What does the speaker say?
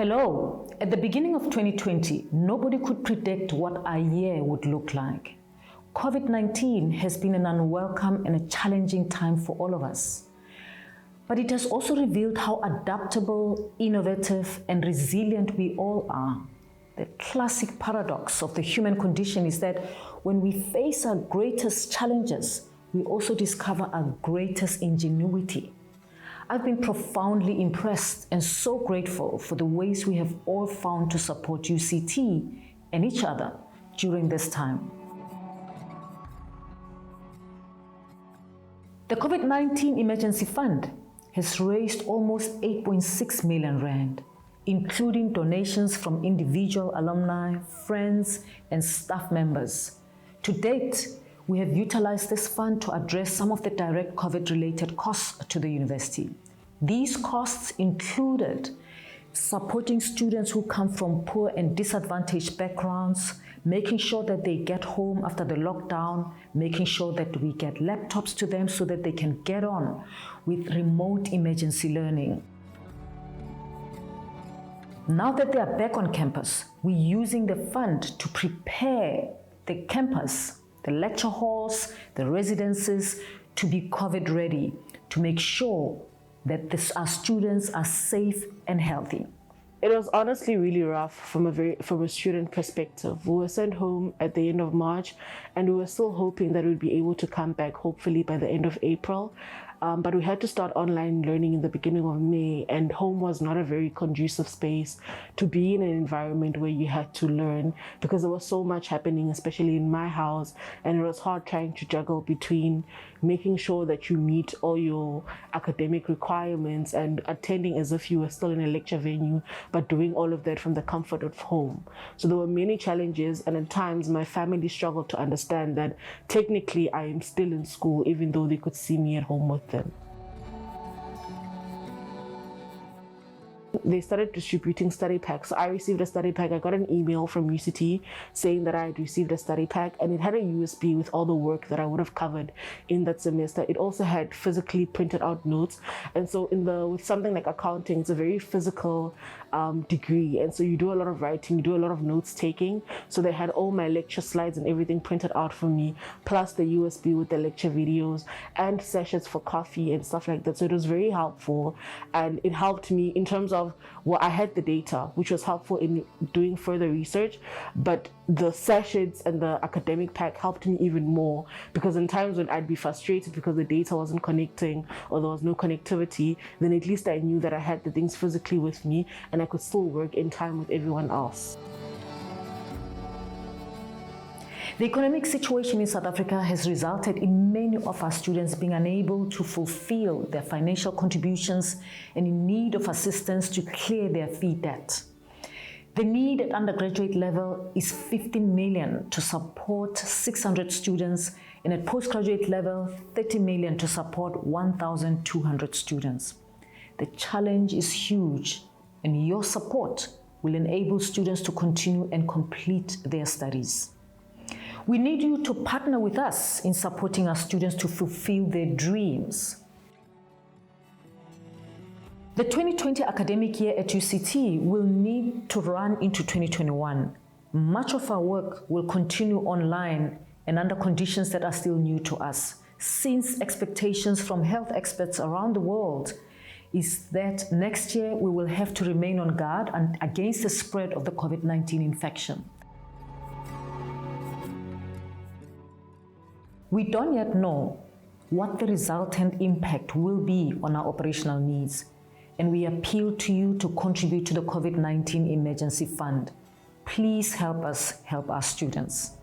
Hello. At the beginning of 2020, nobody could predict what our year would look like. COVID-19 has been an unwelcome and a challenging time for all of us. But it has also revealed how adaptable, innovative, and resilient we all are. The classic paradox of the human condition is that when we face our greatest challenges, we also discover our greatest ingenuity. I've been profoundly impressed and so grateful for the ways we have all found to support UCT and each other during this time. The COVID-19 Emergency Fund has raised almost 8.6 million rand, including donations from individual alumni, friends, and staff members. To date, we have utilized this fund to address some of the direct COVID-related costs to the university. These costs included supporting students who come from poor and disadvantaged backgrounds, making sure that they get home after the lockdown, making sure that we get laptops to them so that they can get on with remote emergency learning. Now that they are back on campus, we're using the fund to prepare the campus, the lecture halls, the residences to be COVID ready, to make sure that our students are safe and healthy. It was honestly really rough from a student perspective. We were sent home at the end of March, and we were still hoping that we'd be able to come back hopefully by the end of April. But we had to start online learning in the beginning of May, and home was not a very conducive space to be in an environment where you had to learn, because there was so much happening, especially in my house, and it was hard trying to juggle between making sure that you meet all your academic requirements and attending as if you were still in a lecture venue, but doing all of that from the comfort of home. So there were many challenges, and at times my family struggled to understand that technically I am still in school, even though they could see me at home with them. They started distributing study packs. So I received a study pack. I got an email from UCT saying that I had received a study pack, and it had a USB with all the work that I would have covered in that semester. It also had physically printed out notes. And so with something like accounting, it's a very physical degree. And so you do a lot of writing, you do a lot of notes taking. So they had all my lecture slides and everything printed out for me, plus the USB with the lecture videos and sachets for coffee and stuff like that. So it was very helpful, and it helped me in terms of, well, I had the data, which was helpful in doing further research, but the sachets and the academic pack helped me even more, because in times when I'd be frustrated because the data wasn't connecting or there was no connectivity, then at least I knew that I had the things physically with me and I could still work in time with everyone else. The economic situation in South Africa has resulted in many of our students being unable to fulfill their financial contributions and in need of assistance to clear their fee debt. The need at undergraduate level is 15 million to support 600 students, and at postgraduate level, 30 million to support 1,200 students. The challenge is huge, and your support will enable students to continue and complete their studies. We need you to partner with us in supporting our students to fulfill their dreams. The 2020 academic year at UCT will need to run into 2021. Much of our work will continue online and under conditions that are still new to us, since expectations from health experts around the world is that next year we will have to remain on guard against the spread of the COVID-19 infection. We don't yet know what the resultant impact will be on our operational needs, and we appeal to you to contribute to the COVID-19 Emergency Fund. Please help us help our students.